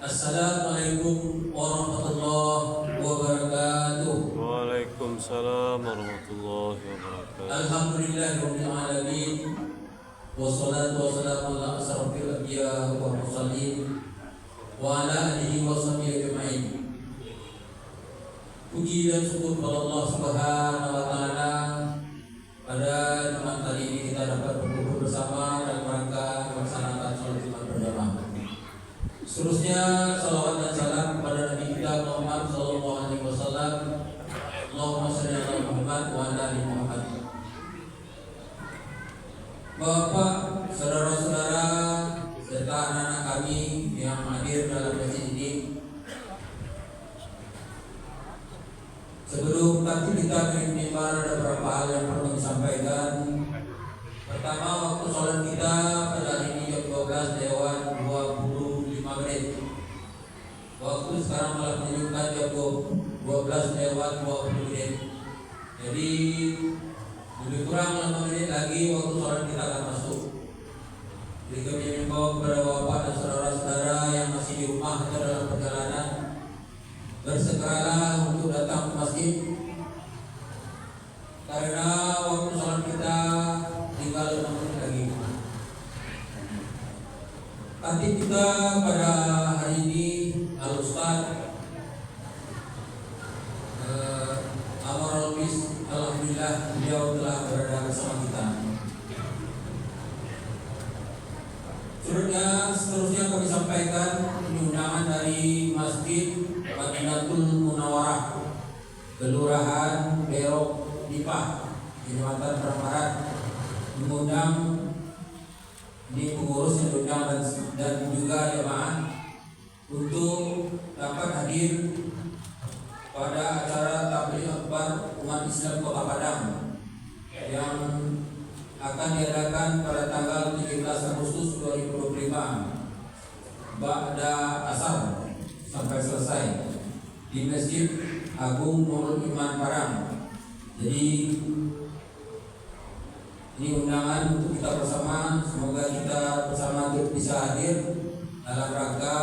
Assalamualaikum warahmatullahi wabarakatuh. Waalaikumsalam warahmatullahi wabarakatuh. Alhamdulillahirabbil alamin. Wassalatu wassalamu ala asyrofil anbiya wal mursalin wa ala alihi washabihi ajmain. Puji dan syukur kepada Allah Subhanahu wa taala. Pada jumat kali ini kita dapat berkumpul bersama dalam rangka melaksanakan salat Jumat berjamaah. Seterusnya salawat dan salam kepada Nabi kita Muhammad sallallahu alaihi wasallam. Allahumma shalli ala Muhammad wa ala ali Muhammad. Bapak, saudara-saudara serta anak-anak kami yang hadir dalam masjid ini, sebelum nanti kita mimbar, ada beberapa hal yang perlu disampaikan. Pertama, waktu sholat kita pada hari ini jam 12 lewat 25 menit. Waktu sekarang malah menunjukkan jam 12 lewat 20 menit. Jadi lebih kurang 5 menit lagi waktu sholat kita akan masuk. Jadi kami mengimbau kepada bapak dan saudara-saudara yang masih di rumah atau dalam perjalanan, bersegeralah untuk datang ke masjid, karena waktu sholat kita tinggal 5 menit lagi. Khatib kita pada hari ini Al-Ustaz Amarul Bis, alhamdulillah beliau telah berada bersama kita. Seterusnya kami sampaikan undangan dari Masjid Madinatul Munawwarah, Kelurahan Berok Nipah, Kecamatan Pramparat, mengundang di pengurus yang diundang dan juga jemaah untuk dapat hadir pada acara tabligh akbar umat Islam Kota Padang yang akan diadakan pada tanggal 17 Agustus 2025 ba'da asar sampai selesai di Masjid Agung Nurul Iman Padang. Jadi ini undangan untuk kita bersama, semoga kita bersama bisa hadir dalam rangka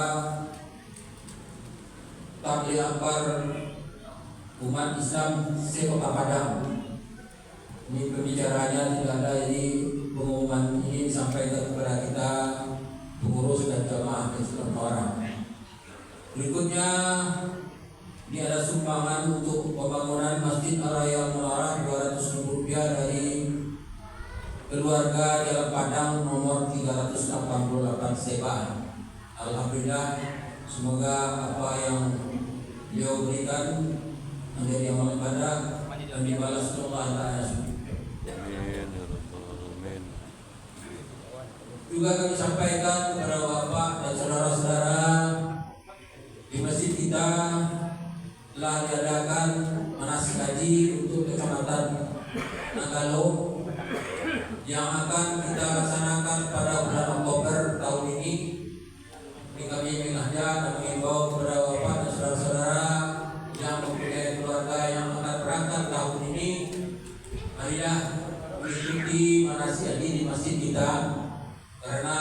tabligh akbar umat Islam se-Kota Padang. Ini pembicaranya tidak ada, ini pengumuman ini disampaikan kepada kita pengurus dan jamaah Islam orang. Berikutnya ini ada sumbangan untuk pembangunan Masjid Al-Raya Al-Munawwarah Rp200.000 dari keluarga Jalan Padang nomor 388 Seban. Alhamdulillah, semoga apa yang beliau berikan menjadi amal ibadah dan dibalas oleh Allah Taala. Amin. Juga kami sampaikan kepada bapak dan saudara-saudara, di masjid kita telah diadakan manasik haji untuk Kecamatan Nanggalo yang akan kita laksanakan pada bulan Oktober tahun ini. Ini kami mengajak dan mengimbau kepada bapak dan saudara-saudara yang mempunyai keluarga yang akan berangkat tahun ini, marilah mengikuti manasik haji di masjid kita, karena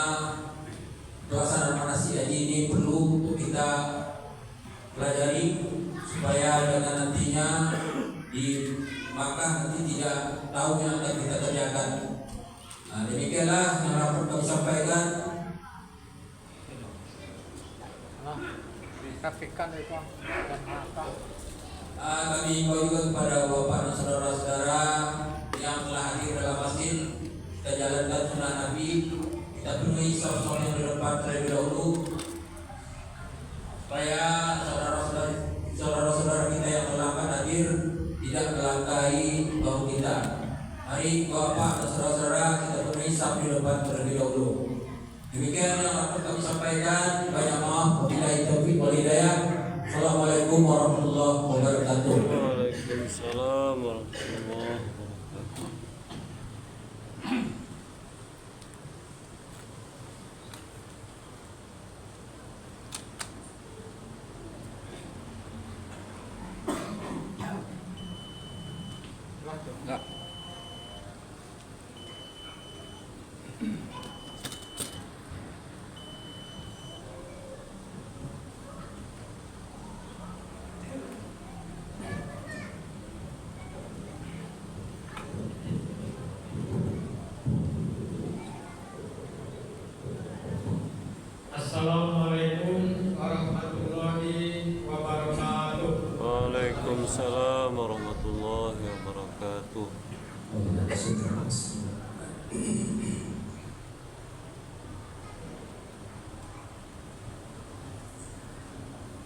pelaksanaan manasik haji ini perlu untuk kita pelajari supaya dengan nantinya di Makkah nanti tidak tahu yang akan kita kerjakan. Nah, demikianlah yang dapat kami sampaikan. Kami imbau juga kepada bapak dan saudara-saudara yang telah hadir dalam masjid, kita jalankan sunnah Nabi, kita penuhi saf-saf yang di depan terlebih dahulu, supaya saudara-saudara kita yang terlambat hadir tidak melangkahi bahu kita. Mari bapak dan saudara-saudara kita penuhi saf di depan terlebih dahulu. Demikian yang dapat kami sampaikan. Banyak maaf, wabillahi taufiq wal hidayah. Assalamualaikum warahmatullahi wabarakatuh. Waalaikumsalam warahmatullahi wabarakatuh. Enggak. Assalamualaikum warahmatullahi wabarakatuh. Waalaikumsalam warahmatullahi wabarakatuh.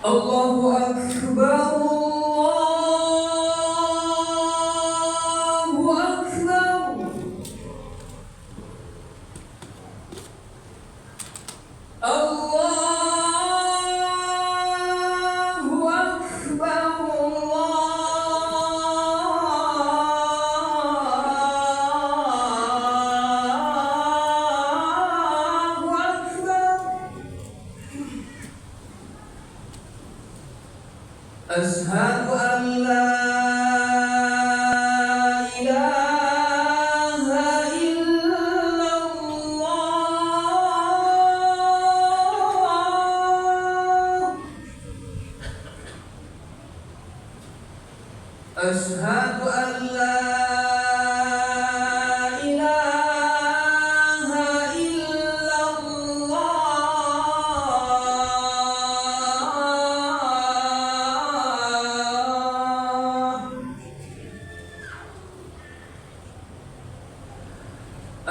Allahu Akbar, Allahu Akbar. Allahu Akbar, Allahu Akbar. Ashhadu an la ilaha illallah. Ashhadu an la ilaha illallah.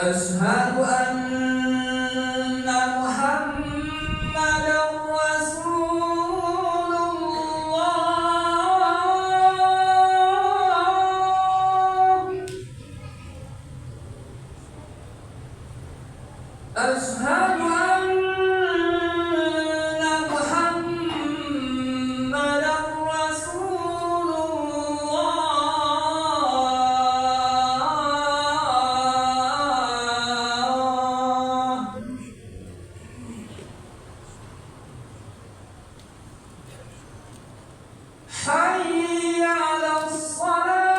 Ashhadu anna Muhammadan Rasulullah. Ashhadu anna Muhammadan Rasulullah. Hayya 'alas salah.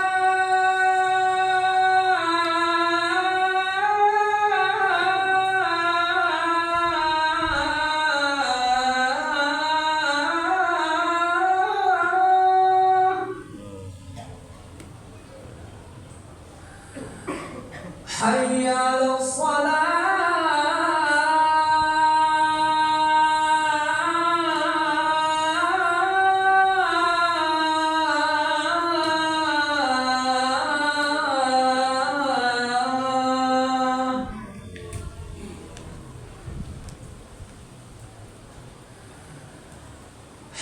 Hayya 'alas salah.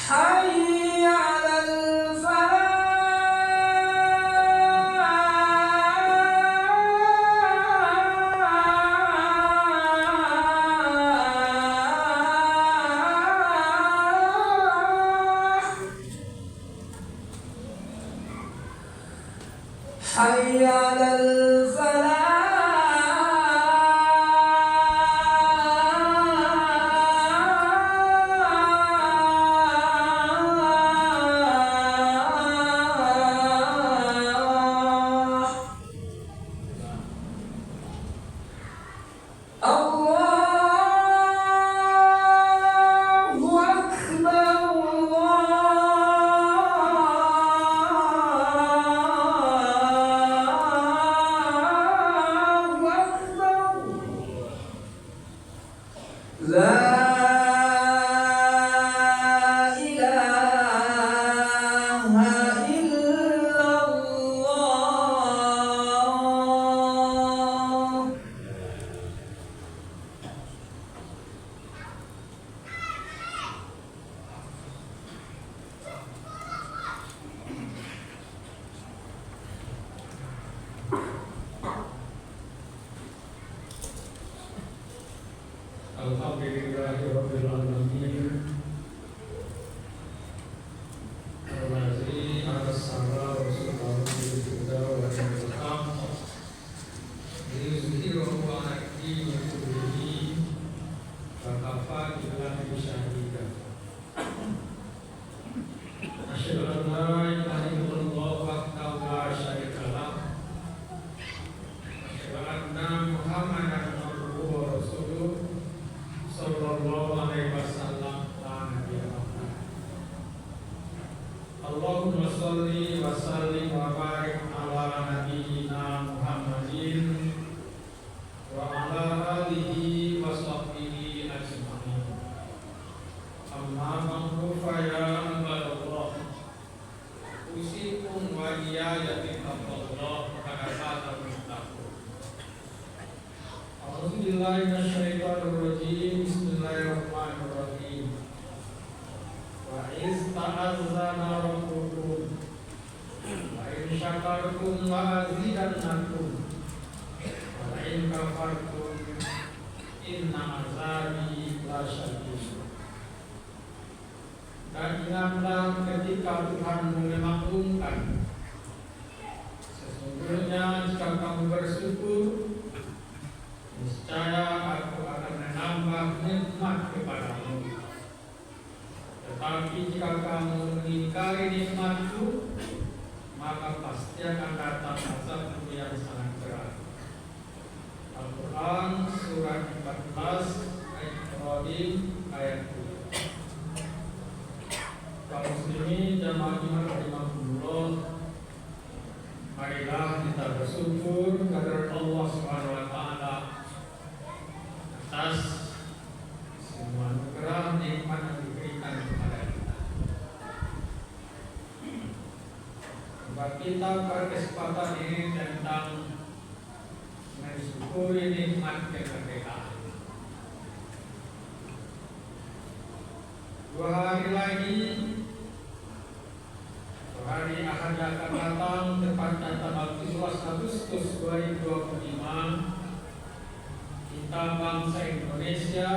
Hayya 'alal falah. Hayya 'alal falah. Allahu Akbar, Allahu Akbar. La ilaha illallah. Alhamdulillahirabbil alamin. Allazi arsala rasulahu bil huda wa dinil haqq liyuzhirahu 'ala ad-dini kullihi wa kafa billahi shahida. Asyhadu an la ilaha illallah wahdahu la syarika lah. Asyhadu anna Muhammadan abduhu wa rasuluh sallallahu alaihi wasallam la nabiyya ba'da. Allahumma shalli wa sallim wa barik ala nabiyyina Muhammadin wa ala alihi wa sahbihi ajma'in. syakartum la azidannakum wa la in kafartum inna azabi lasyadid. Dan ingatlah ketika Tuhan memaklumkan, sesungguhnya jika kamu bersyukur, niscaya aku akan menambah nikmat kepadamu. Tetapi jika kamu mengingkari nikmatku, maka pasti akan datang azabku yang sangat berat. Al-Quran surat 14 ayat Ibrahim ayat 2. Kaum muslimin jamaah rahimahullah, marilah kita bersyukur kepada Allah Subhanahu wa taala atas semua anugerah nikmat yang diberikan kepada kita. Sebab kita pada kesempatan ini tentang mensyukuri nikmat kemerdekaan. 2 hari lagi, hari Ahad akan datang, tepatnya tanggal 17 Agustus 2025, kita bangsa Indonesia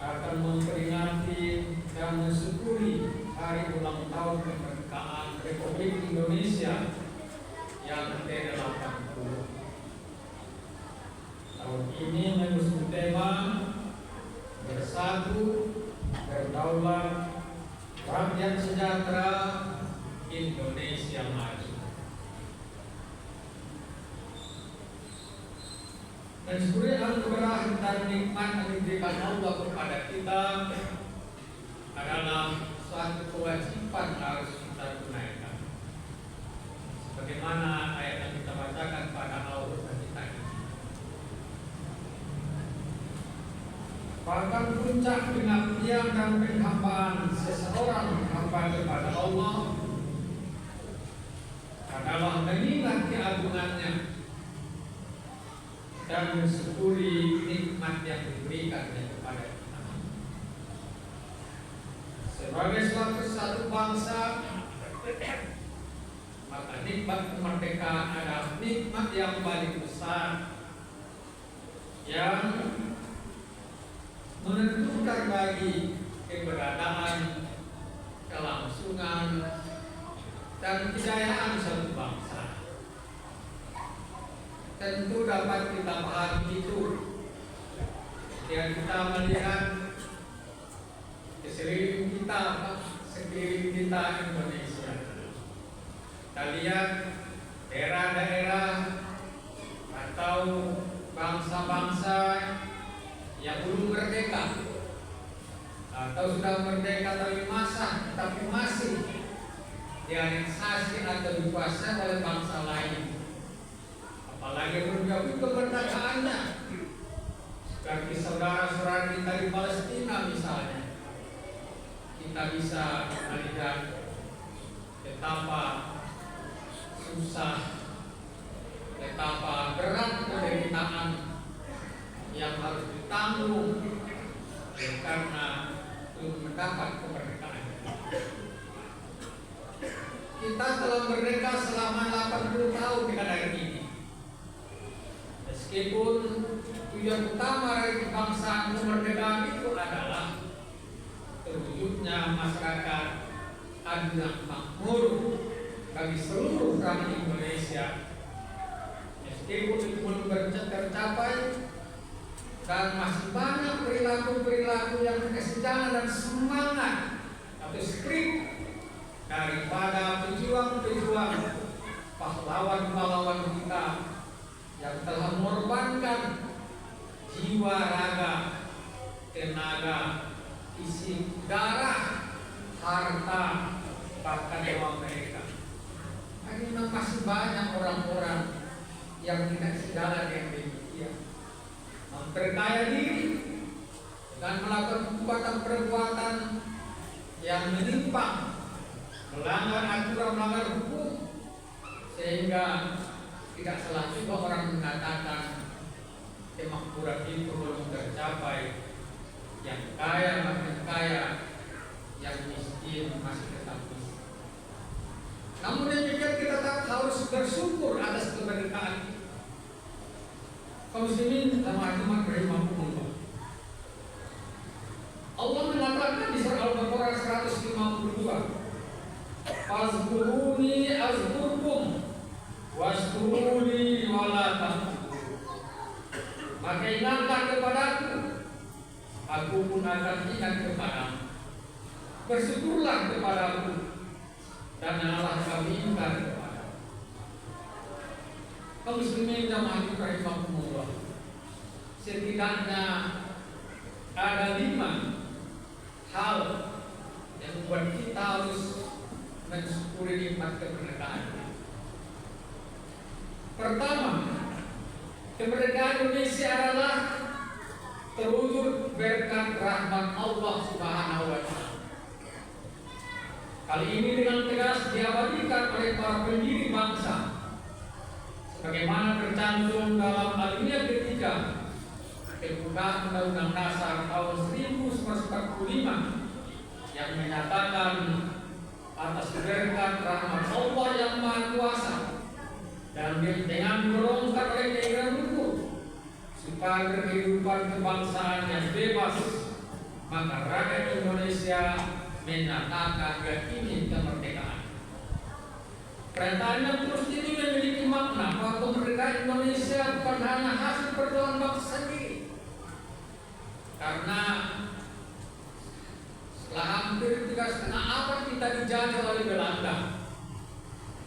akan memperingati dan mensyukuri hari ulang tahun kemerdekaan Republik Indonesia yang ke-80. Tahun ini mengusung tema bersatu, berdaulat, rakyat sejahtera, Indonesia maju. Mensyukuri anugerah dan nikmat yang diberikan Allah kepada kita adalah suatu kewajiban harus kita tunaikan. Sebagaimana ayat yang kita bacakan pada awal kita ini. Bahkan puncak pengabdian dan penghambaan seseorang hamba kepada Allah adalah mengingat keagungannya dan mensyukuri nikmat yang diberikannya kepada kita. Sebagai suatu satu bangsa, maka nikmat kemerdekaan adalah nikmat yang paling besar yang menentukan bagi keberadaan, kelangsungan, dan kejayaan suatu bangsa. Tentu dapat kita pahami itu ketika kita melihat sekeliling kita Indonesia. Kita lihat daerah-daerah atau bangsa-bangsa yang belum merdeka atau sudah merdeka tapi masih dianeksasi atau dikuasai oleh bangsa lain. Apalagi menjauhi kemerdekaannya, seperti saudara-saudara kita di Palestina misalnya, kita bisa melihat betapa susah, betapa berat penderitaan yang harus ditanggung karena belum mendapat kemerdekaan. Kita telah merdeka selama 80 tahun di negara ini. Meskipun tujuan utama dari kebangsaan kemerdekaan itu adalah terwujudnya masyarakat adil dan makmur bagi seluruh rakyat Indonesia. Meskipun itu belum tercapai dan masih banyak perilaku-perilaku yang kesenjangan dan semangat atau skrip daripada pejuang-pejuang pahlawan-pahlawan kita yang telah mengorbankan jiwa, raga, tenaga, isi darah, harta, bahkan nyawa mereka. Ini masih banyak orang-orang yang tidak sejalan dengan demikian, memperkaya diri dan melakukan perbuatan-perbuatan yang menyimpang, melanggar aturan, melanggar hukum, sehingga tidak salah juga orang mengatakan kemakmuran itu belum tercapai. Yang kaya makin kaya, yang miskin masih tetap miskin. Namun demikian kita Allah mengatakan di surah Al-Baqarah 152, "Fazkuruni azkurkum washkuruni wala takfurun." Maka ingatlah kepadaku, aku pun akan ingat kepadamu. Bersyukurlah kepadaku, dan Allah kami ingat kepadamu. Kaum muslimin jamaah rahimakumullah, setidaknya ada 5 hal yang membuat kita harus mensyukuri nikmat kemerdekaan. Pertama, kemerdekaan Indonesia adalah terwujud berkat rahmat Allah Subhanahu wa Ta'ala. Kali ini dengan tegas diabadikan oleh para pendiri bangsa, sebagaimana tercantum dalam alinea ketiga pembukaan Undang-Undang Dasar tahun 1945 yang menyatakan atas berkat rahmat Allah yang Maha Kuasa dan dengan didorongkan oleh keinginan hukum supaya berkehidupan kebangsaan yang bebas, maka rakyat Indonesia menyatakan yakini kemerdekaan. Pernyataan yang terus ini memiliki makna bahwa kemerdekaan Indonesia bukan hanya hasil perjuangan bangsa sendiri, karena setelah hampir 3,5 abad kita dijajah oleh Belanda,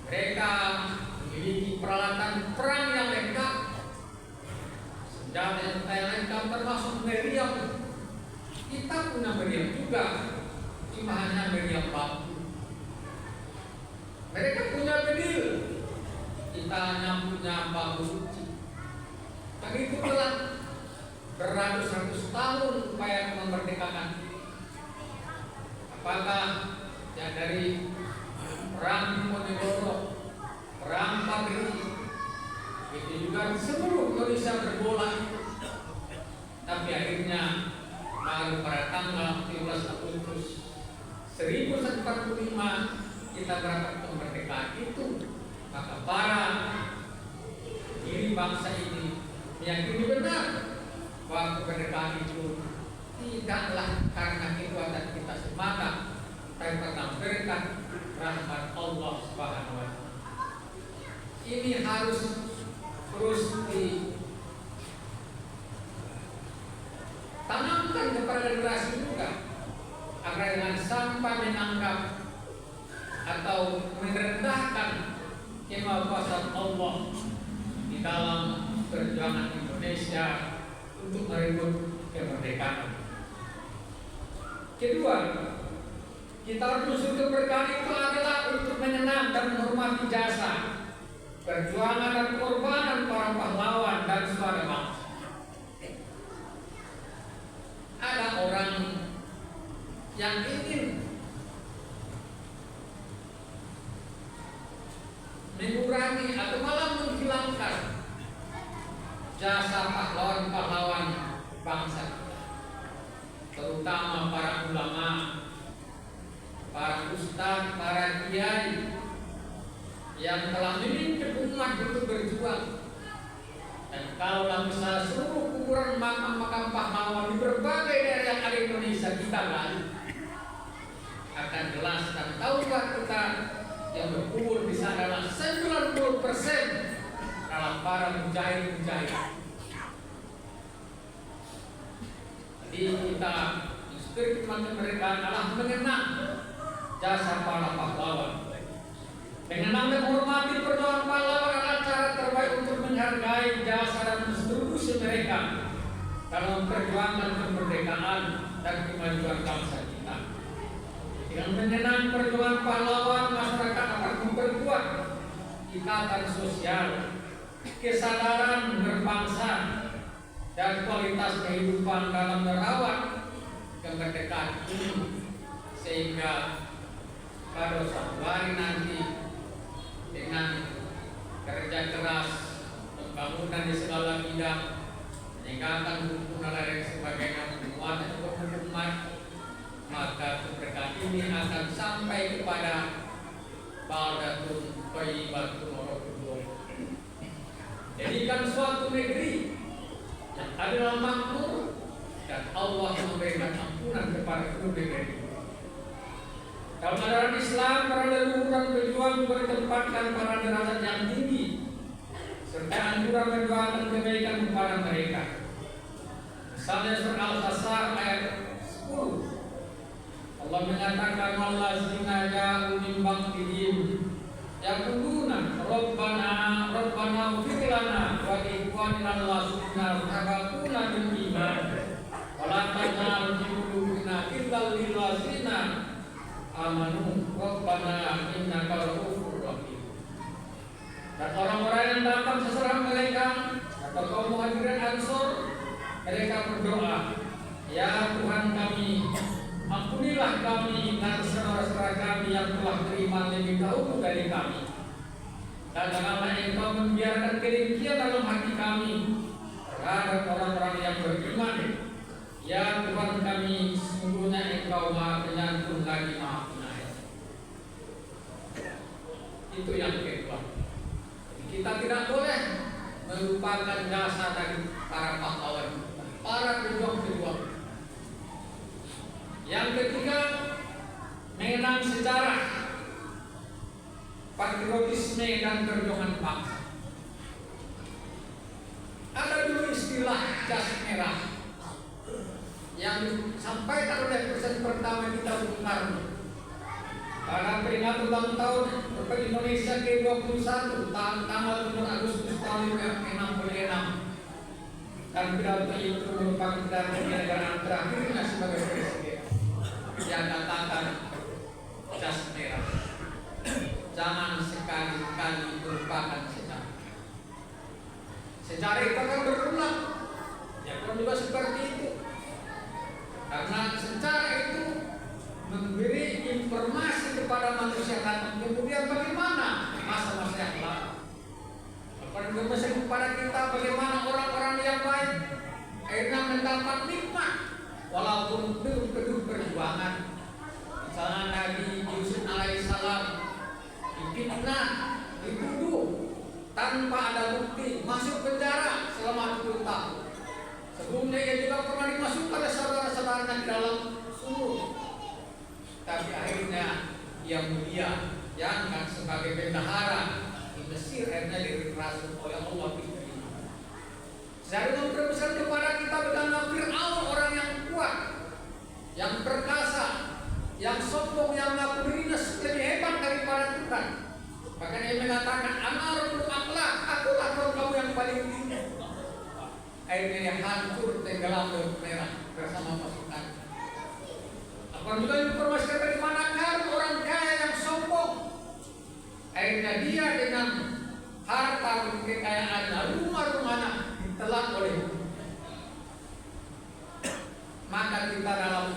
mereka memiliki peralatan perang yang lengkap, senjata yang lengkap termasuk meriam. Kita punya meriam juga, cuma hanya meriam bambu. Mereka punya bedil, kita hanya punya bambu suci. Dan itu telah beratus-ratus tahun upaya memerdekakan. Apakah yang dari perang Diponegoro, perang Pabrik, itu juga seluruh Indonesia bergolak. Tapi akhirnya baru pada tanggal 17 Agustus 1945 kita berangkat kemerdekaan itu, maka para pendiri bangsa ini meyakini benar bahwa kemerdekaan itu tidaklah karena kekuatan kita semata, tapi karena berkat rahmat Allah Subhanahu wa Ta'ala. Ini harus terus ditanamkan kepada generasi muda agar jangan sampai menganggap atau merendahkan kemahakuasaan Allah di dalam perjuangan Indonesia untuk merebut kemerdekaan. Kedua, kita harus bersyukur kemerdekaan itu adalah untuk mengenang dan menghormati jasa, perjuangan dan pengorbanan para pahlawan dan saudara bangsa. Ada orang yang ingin mengurangi atau malah menghilangkan jasa pahlawan-pahlawan bangsa, terutama para ulama, para ustadz, para kiai yang telah memimpin umat untuk berjuang. Dan kalau misalnya seluruh kuburan makam-makam pahlawan di berbagai daerah yang ada di Indonesia kita gali, akan jelas dan tahukah kita yang berkubur di sana adalah 90% adalah para mujahid-mujahid. Jadi kita spirit kemerdekaan adalah mengenang jasa para pahlawan. Mengenang dan menghormati perjuangan pahlawan adalah cara terbaik untuk menghargai jasa dan kontribusi mereka dalam perjuangan kemerdekaan dan kemajuan bangsa kita. Dengan mengenang perjuangan pahlawan, masyarakat akan memperkuat ikatan sosial, kesadaran berbangsa, dan kualitas kehidupan dalam merawat kemerdekaan ini, sehingga pada suatu hari nanti dengan kerja keras, pembangunan di segala bidang, meningkatkan hukum dan sebagainya, penguatan umat, maka kemerdekaan ini akan sampai kepada baldatun thayyibatun wa rabbul. Jadikan suatu negeri yang adalah makmur dan Allah memberikan ampunan kepada kemerdekaan ini. Dalam ajaran Islam, para leluhur dan pejuang bertempatkan pada derajat yang tinggi serta anjuran mendoakan kebaikan kepada mereka. Misalnya surah Al-Hasr ayat 10, Allah mengatakan wallazina ja'u min ba'dihim yaquluna rabbana ighfir lana wa li ikhwanina allazina sabaquna bil iman wa la taj'al fi qulubina ghillan lil ladzina amanu rabbana innaka ra'ufur rahim. Dan orang-orang yang datang sesudah mereka atau kaum muhajirin ansor, mereka berdoa, ya Tuhan kami, ampunilah kami dan saudara-saudara kami yang telah beriman lebih dahulu dari kami, dan janganlah Engkau membiarkan kedengkian dalam hati kami terhadap orang-orang yang beriman. Ya Tuhan kami, sesungguhnya Engkau Maha Penyantun lagi Maha Penyayang. Itu yang kedua. Kita tidak boleh melupakan jasa dari para pahlawan, para pejuang-pejuang. Yang ketiga, mengenang sejarah, patriotisme dan perjuangan bangsa. Ada dulu istilah jas merah yang disampaikan oleh presiden pertama kita Bung Karno pada peringatan ulang tahun Republik Indonesia ke-21 tanggal 7 Agustus tahun 1966. Dan pidato itu merupakan pidato kenegaraan terakhirnya sebagai presiden. Yang katakan jas merah, jangan sekali-kali melupakan sejarah. Sejarah itu akan berulang, ya pun juga seperti itu. Karena sejarah itu memberi informasi kepada manusia dan kemudian bagaimana masa-masa yang lalu. Informasi kepada kita bagaimana orang-orang yang baik akhirnya mendapat nikmat walaupun belum penuh perjuangan. Misalnya Nabi Yusuf alaihissalam difitnah, dituduh tanpa ada bukti, masuk penjara selama 10 tahun. Sebelumnya ia juga pernah dimasukkan oleh saudara-saudaranya di dalam sumur. Tapi akhirnya ia mulia, diangkat sebagai bendahara di Mesir, akhirnya dirasuh oleh Allah diterima. Saya memperbesar kepada kita betapa Fir'aun orang yang kuat, yang perkasa, yang sombong, yang mengaku dirinya lebih hebat daripada Tuhan. Bahkan ia mengatakan, ana rabbul a'la, akulah Tuhan kamu yang paling tinggi. Akhirnya dia hancur tenggelam laut merah bersama pasukan. Apabila informasi dari mana kan orang kaya yang sombong, akhirnya dia dengan harta kekayaannya, rumah-rumahnya ditelan oleh maka kita dalam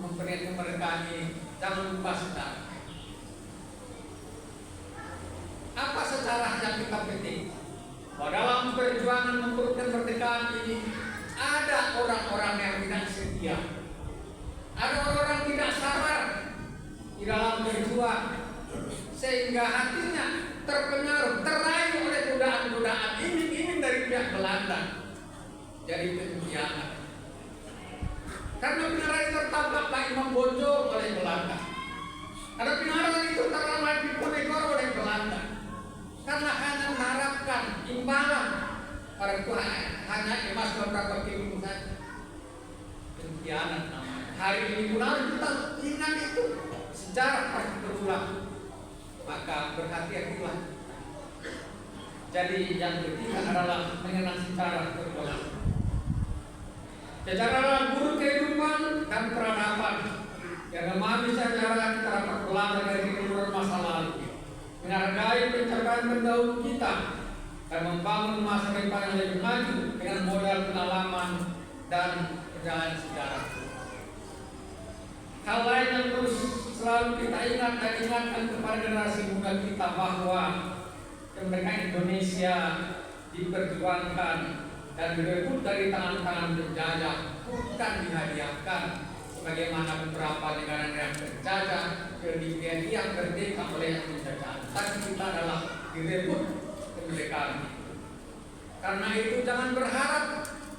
mempunyai kemerdekaan ini jangan lupa sejarah. Apa sejarah yang kita petik? Bahwa dalam perjuangan memperoleh kemerdekaan ini ada orang-orang yang tidak setia, ada orang-orang tidak sabar di dalam berjuang, sehingga hatinya terpengaruh, teraih oleh godaan-godaan iming-iming dari pihak Belanda, jadi pengkhianat. Karena penjara itu tertangkaplah Imam Bonjol oleh Belanda, karena penjara itu terlambat Diponegoro oleh Belanda, karena hanya mengharapkan imbalan pada Tuhan, hanya emas beberapa kilo saja. Pengkhianat namanya. Hari ini pun harus kita ingat itu, sejarah pasti berulang, maka berhati-hatilah. Jadi yang ketiga adalah mengenang sejarah perjuangan. Sejarah adalah guru kehidupan dan peradaban yang memahami sejarah kita dapat belajar dari kehidupan masa lalu, menghargai pencapaian pendahulu kita, dan membangun masa depan yang lebih maju dengan modal pengalaman dan perjalanan sejarah. Hal lain yang terus selalu kita ingat dan ingatkan kepada generasi muda kita bahwa kemerdekaan Indonesia diperjuangkan dan direbut dari tangan-tangan penjajah, bukan dihadiahkan sebagaimana beberapa negara yang terjajah yang merdeka oleh yang penjajahan. Tapi kita adalah direbut kemerdekaan. Karena itu jangan berharap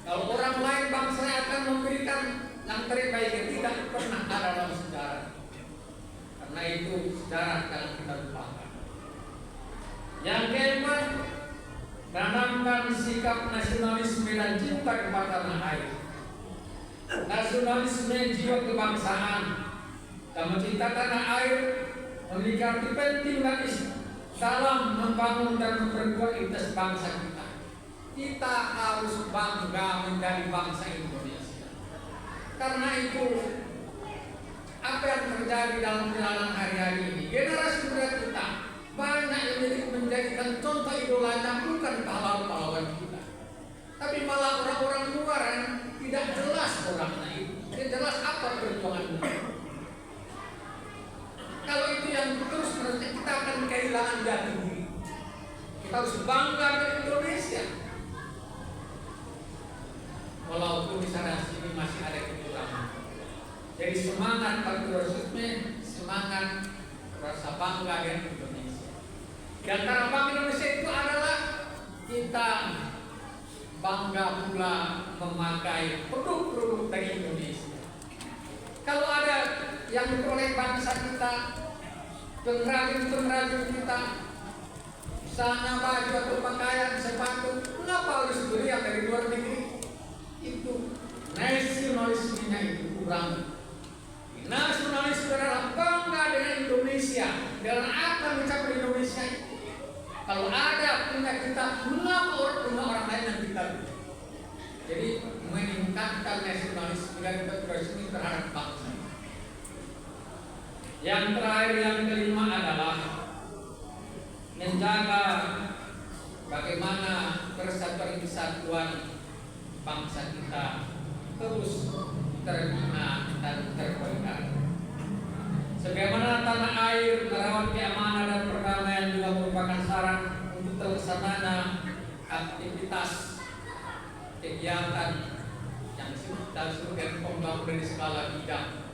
kalau orang lain bangsa akan memberikan yang terbaik, tidak Karena itu sejarah yang kita lupakan. Yang keempat, tanamkan sikap nasionalisme dan cinta kepada tanah air. Nasionalisme jiwa kebangsaan dan mencinta tanah air memiliki arti penting dan dalam membangun dan memperkuat identitas bangsa kita. Kita harus bangga menjadi bangsa Indonesia. Karena itu, apa yang terjadi dalam perjalanan hari-hari ini, generasi muda kita banyak yang menjadikan contoh idolanya bukan pahlawan-pahlawan kita, tapi malah orang-orang luar yang tidak jelas orangnya itu, tidak jelas apa perjuangannya. Kalau itu yang terus menerusnya, kita akan kehilangan jati diri. Kita harus bangga dengan Indonesia. Walaupun di sana sini masih ada kekurangan. Jadi semangat patriotisme, semangat rasa bangga dengan Indonesia. Di antara bangga Indonesia itu adalah kita bangga pula memakai produk-produk dari Indonesia. Kalau ada yang diperoleh bangsa kita, pengrajin-pengrajin kita, misalnya baju atau pakaian, sepatu, kenapa harus beli yang dari luar negeri? Itu nasionalismenya itu kurang. Nasionalisme adalah bangga dengan Indonesia, dengan apa yang mencapai Indonesia itu. Kalau ada punya kita, mengapa punya orang lain yang kita beli? Jadi meningkatkan nasionalisme dan patriotisme terhadap bangsa. Yang terakhir, yang kelima adalah menjaga bagaimana persatuan kesatuan bangsa kita terus terbina dan terpelihara. Sebagaimana tanah air merawat keamanan dan perdamaian juga merupakan syarat untuk terlaksananya aktivitas kegiatan yang kita sebut pembangunan di skala bidang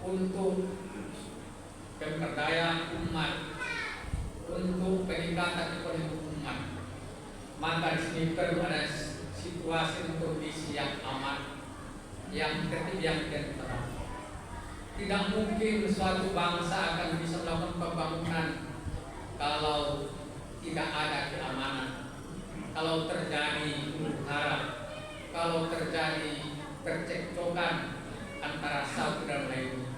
untuk pemberdayaan umat, untuk peningkatan ekonomi umat. Maka di sini perlu ada situasi kondisi yang aman, yang tertib, yang tentram. Tidak mungkin suatu bangsa akan bisa melakukan pembangunan kalau tidak ada keamanan. Kalau terjadi huru-hara, kalau terjadi percekcokan antara satu dan lain.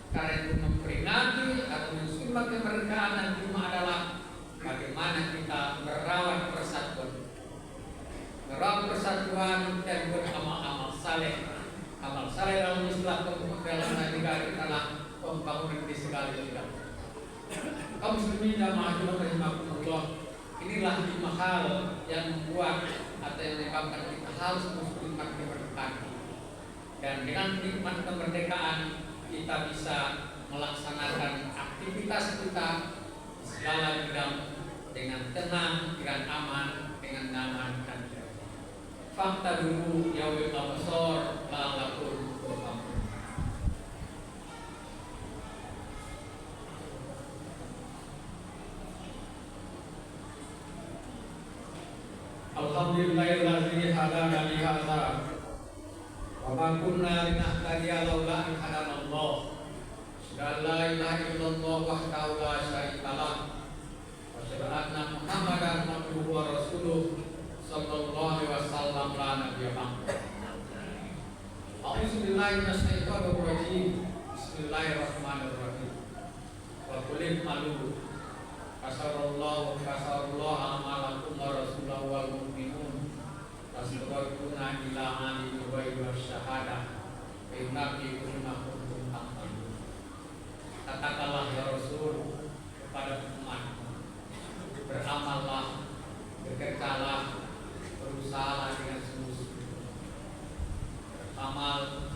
Karena itu memperingati atau mensumpah kemerdekaan dan cuma adalah bagaimana kita merawat persatuan. Merawat persatuan dan beramal-amal saleh. Amal saleh dalam istilah dalam negara adalah pembangunan di segala bidang. Kaum muslimin jamaah rahimakumullah, inilah 5 hal yang membuat atau yang menyebabkan kita harus menikmati kemerdekaan. Dan dengan nikmat kemerdekaan kita bisa melaksanakan aktivitas kita di segala bidang dengan tenang, dengan aman, dengan nyaman dan fakta dulu yawil abasor la'alakum turhamun. Alhamdulillahilladzi hadana li hadza wa ma kunna linahtadiya laula an hadanallah. La ilaha illallah wahdahu la syarika lah. Wa asyhadu anna Muhammadan abduhu wa rasuluh sallallahu alaihi wasallam la nabiyya ba'da. A'udzu billahi minasyaitonir rajim. Bismillahirrahmanirrahim. Wa qul malu kasarallahu amalakum wa rasulahu wal mu'minun tasdaquna ila alim wa syahadah wa innabi kunna kuntum ta'lamun. Katakanlah ya Rasul kepada umat, beramallah, bekerjalah, berusahalah dengan sungguh-sungguh. Beramal,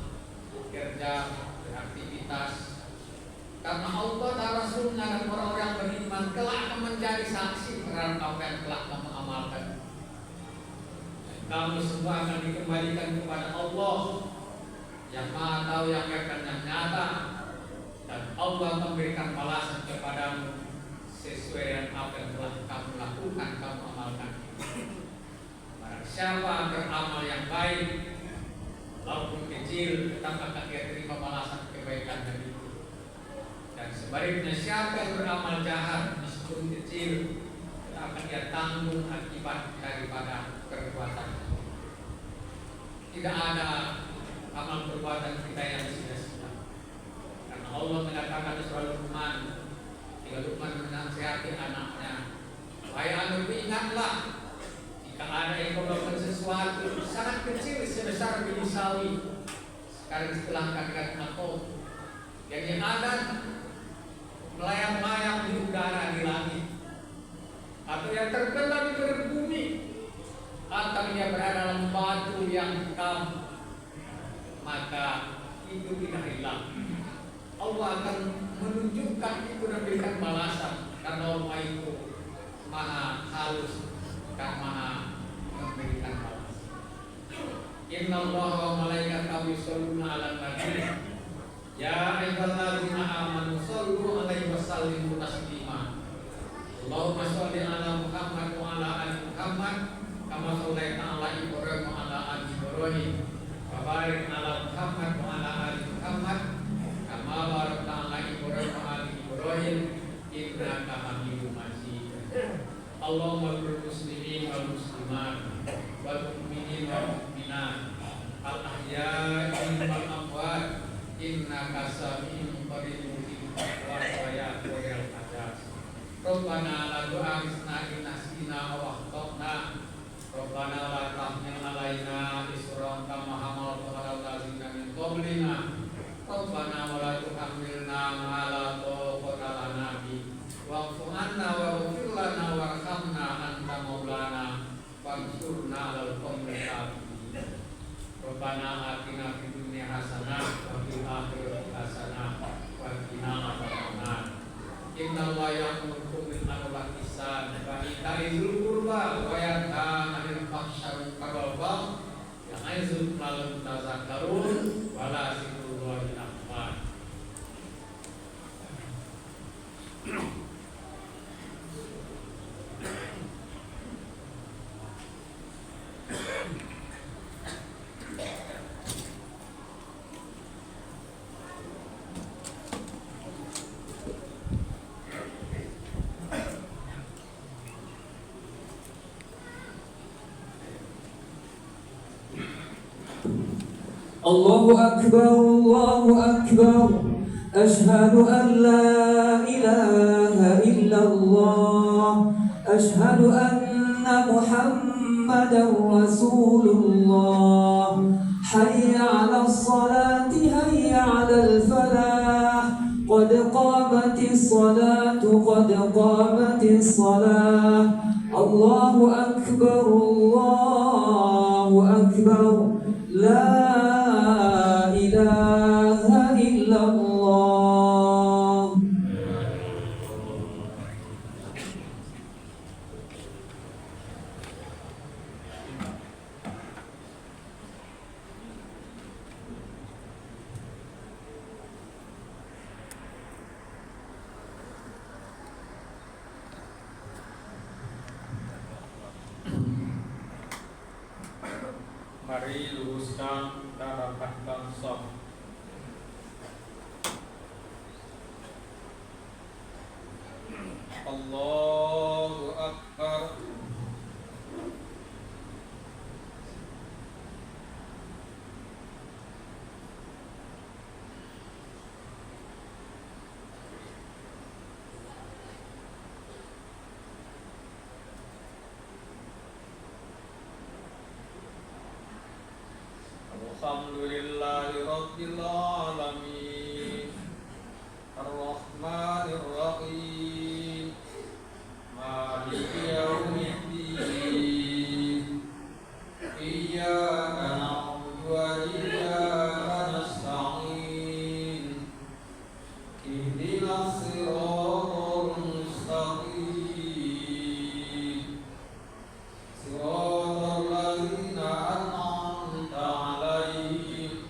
bekerja, beraktivitas, karena Allah dan Rasulnya dan orang-orang yang beriman kelak akan menjadi saksi terhadap apa yang telah kamu amalkan. Kamu semua akan dikembalikan kepada Allah yang Maha Tahu, yang akan yang nyata, dan Allah memberikan balasan kepadamu sesuai dengan apa yang telah kamu lakukan, kamu amalkan. Barang siapa beramal yang baik, walaupun kecil, tetap akan dia terima balasan kebaikan dari itu. Dan sebaliknya siapa yang beramal jahat meskipun kecil akan dia tanggung akibat daripada perbuatan. Tidak ada amal perbuatan kita yang sia-sia. Karena Allah mengatakan di surah Luqman, ketika Luqman menasihati anaknya, wahai anakku, ingatlah jika ada yang kau melakukan sesuatu sangat kecil sebesar biji sawi, sekarang setelah kalian atom yang ada melayang-layang di udara, di langit, atau yang terbelah di perut bumi, atau yang berada dalam batu yang hitam, maka itu tidak hilang. Allah akan menunjukkan itu dan berikan balasan, karena Allah itu maha halus dan maha memberikan balasan. Inna Allah wa malaikatahu yusholluna 'alan nabi. Ya ayyuhalladzina amanu shollu 'alaihi wa sallimu taslima. Allahumma sholli 'ala Muhammad wa 'ala ali Muhammad kama shallaita 'ala Ibrahim wa 'ala ali Ibrahim. Wa barik 'ala Muhammad wa 'ala ali Muhammad kama barakta 'ala Ibrahim wa 'ala Ibrahim innaka Hamidum Majid. Allahumma lil muslimin wal muslimat wal mu'minin wal mu'minat al ahya'i wal amwat innaka sami'un qaribun wa ya qawiyal hadas. Rabbana la tu'akhidhna in nasina aw akhtana. Rabbana la tahmil 'alaina isran kama hamaltahu 'alal ladzina min qablina. Rabbana wa la tuhammilna ma la taqata lana bihi wa'fu 'anna waghfir lana warhamna anta maulana wansurna 'alal qawmil kafirin. Rabbana atina fid dunya hasanah wa fil akhirati hasanah wa qina adzabannar. Innallaha ya'muru bil 'adli wal ihsan wa ita'i dzil qurba wa yanha 'anil fahsya'i wal munkari ya'izukum la'allakum tadhakkarun wa la zikrullahi akbar. الله أكبر الله أكبر أشهد أن لا إله إلا الله أشهد أن محمدا رسول الله حي على الصلاة حي على الفلاح قد قامت الصلاة قد قامت الصلاة الله أكبر الله أكبر لا إله إلا الله. Mari luruskan dan rapatkan shaf. Allahu Akbar. Alhamdulillahi Rabbil Alamin Ar-Rahmanir Rahim Maliki Yawmiddin Iyyaka na'budu wa iyyaka nasta'in Ihdinas siratal mustaqim Siratal ladzina an'amta 'alaihim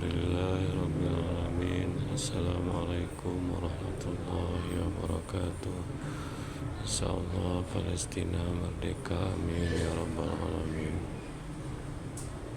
Alhamdulillahirrabbilalamin. Assalamualaikum warahmatullahi wabarakatuh. Insyaallah Palestina merdeka, amin ya rabbal alamin.